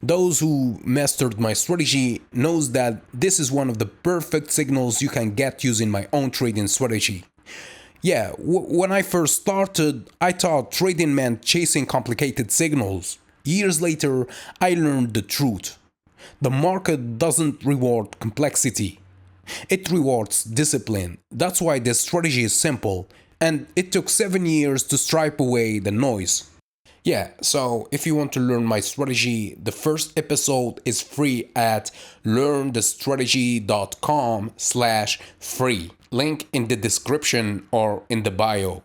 Those who mastered my strategy knows that this is one of the perfect signals you can get using my own trading strategy. Yeah, when I first started, I thought trading meant chasing complicated signals. Years later, I learned the truth. The market doesn't reward complexity. It rewards discipline. That's why this strategy is simple, and it took 7 years to stripe away the noise. Yeah, so if you want to learn my strategy, the first episode is free at learnthestrategy.com/free. Link in the description or in the bio.